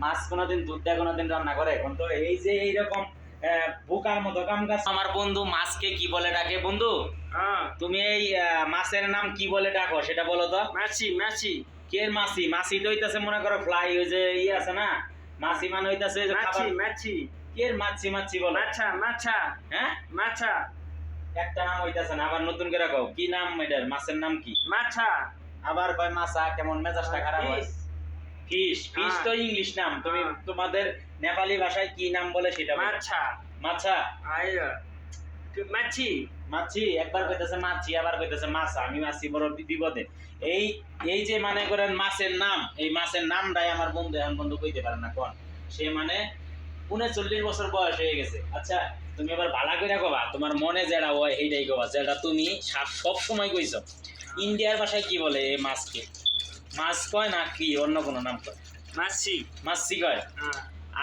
মাছ কোনোদিন দুধ দেয় কোনোদিন রান্না করে। এখন তো এই যে এইরকম বোকার মতো কাম কাজ। আমার বন্ধু মাছকে কি বলে ডাকে? বন্ধু তুমি এই মাছের নাম কি বলে ডাকো সেটা বলো তো। মাছি মাছি। কে মাছি? মাছি তো হইতাছে মনে করো ফ্লাই, ওই যে আছে না, মাছি মানে হইতাছে যে মাছি মাছি। কে মাছি মাছি বলো? মাছা মাছা। হ্যাঁ মাছা। একটা নাম হইতাছে না, আবার নতুন করে কও কি নাম এটার? মাছের নাম কি? মাছা। আবার কয় মাছা, কেমন মেজাজটা খারাপ হয়। ফিশ। ফিশ তো ইংলিশ নাম, তুমি তোমাদের নেপালি ভাষায় কি নাম বলে সেটা বলো। মাছা। মাছা। আইয়া মাছি। মাছি একবার কইতাছে মাছি, আবার কইতাছে মাছা। আমি মাছি বড় বিপদে। এই এই যে মানে করেন মাছের নাম, এই মাছের নামটাই আমার বন্ধু এখন বন্ধু কইতে পারে না কোন। সে মানে 39 বছর বয়স হয়ে গেছে। আচ্ছা তুমি এবার ভালো করে কবা, তোমার মনে যেটা হয় এইটাই কবা, যেটা তুমি সব সময় কইছো। ইন্ডিয়ার ভাষায় কি বলে এই মাছকে? মাছ কয় না কি অন্য কোনো নাম কয়? মাছি। মাছি কয়।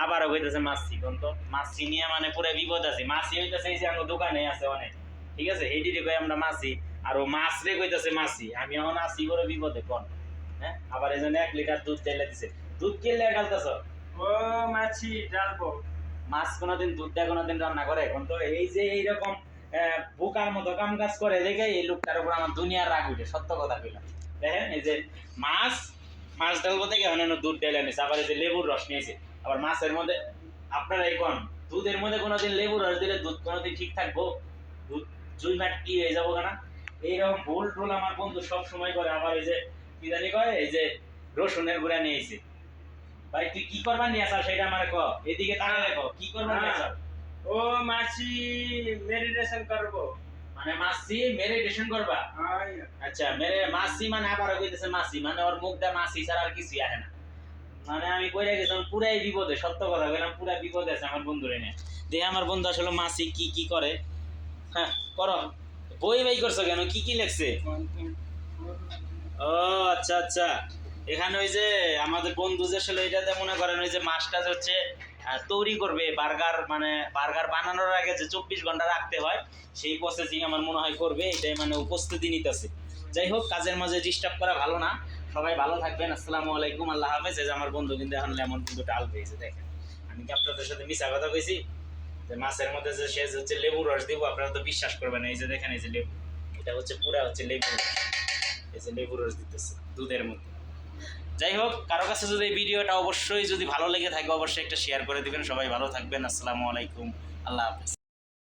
আবারও কইতেছে মাছি। কোন তো মাছি নিয়ে মানে পুরো বিপদ আছে। মাছি হইতেছে এই যে আমার দোকানে আছে অনেক, ঠিক আছে, এইটিরে কই আমরা মাছি, আর ও মাছ রে কইতেছে মাছি। আমি এখন আছি বড় বিপদে কোন। হ্যাঁ আবার এই জন্য 1 লিটার দুধ ঢেলে দিছে। দুধ কে লেগে ঢালতেছ? ও মাছি ডালবো। মাছ কোনোদিন দুধ দেয় কোনোদিন রান্না করে। এখন তো এই যে এইরকম বোকার মতো কাম কাজ করে দেখে এই লোকটার উপর আমার দুনিয়ার রাগ উঠে। সত্য কথা কইলাম। দেখেন এই যে মাছ মাছ ডালবো থেকে অন্যান্য দুধ ঢেলে নিয়েছে, আবার এই যে লেবুর রস নিয়েছে। আবার মাছের মধ্যে আপনারা এই কোন দুধের মধ্যে কোনোদিন লেবুর রস দিলে দুধ কোনোদিন ঠিক থাকবো? দুধ জুই মাট কি হয়ে যাবো কেনা? এইরকম ভুল টুল আমার বন্ধু সব সময় করে। আবার এই যে কি জানি কয়, এই যে রসুনের গুঁড়া নিয়েছে। ভাই তুই কি করবার নিয়ে আসা সেটা আমার ক, এদিকে তাকালে ক, কি করবার নিয়ে আসা? ও মাছি মেডিটেশন করব। মানে মাছি মেডিটেশন করবা? আচ্ছা মাছি মানে আবার কইতেছে মাছি, মানে ওর মুখ দিয়ে মাছি ছাড়া আর কিছু আসে না। মানে আমি কইরা গেছিলাম পুরাই বিপদে। সত্য কথা কইলাম, পুরা বিপদে আছে আমার বন্ধুরে নিয়ে। দেখে আমার বন্ধু আসলে মাছি কি কি করে। হ্যাঁ করো। বই বাই করছো কেন? কি কি লেখছে? ও আচ্ছা আচ্ছা। এখানে ওই যে আমাদের বন্ধু যে আসলে এটাতে মনে করেন ওই যে মাছটা হচ্ছে তৈরি করবে বার্গার, মানে বার্গার বানানোর আগে যে 24 ঘন্টা রাখতে হয় সেই প্রসেসিং আমার মনে হয় করবে। এটাই মানে উপস্থিতি নিতেছে। যাই হোক, কাজের মাঝে ডিস্টার্ব করা ভালো না। সবাই ভালো থাকবেন। আসসালামু আলাইকুম, আল্লাহ হাফেজ। এই যে আমার বন্ধু কিন্তু এখন লেমন কিন্তু ডাল পেয়েছে। দেখেন আমি কি আপনাদের সাথে মিছা কথা কইছি যে মাছের মধ্যে যে সে হচ্ছে লেবু রস দিব? আপনারা তো বিশ্বাস করবেন। এই যে দেখেন এই যে লেবু, এটা হচ্ছে পুরা হচ্ছে লেবু রস। এই যে লেবু রস দিতেছে দুধের মধ্যে। যাই হোক, কারো কাছে যদি এই ভিডিওটা অবশ্যই যদি ভালো লেগে থাকে অবশ্যই একটা শেয়ার করে দিবেন। সবাই ভালো থাকবেন। আসসালামু আলাইকুম, আল্লাহ হাফেজ।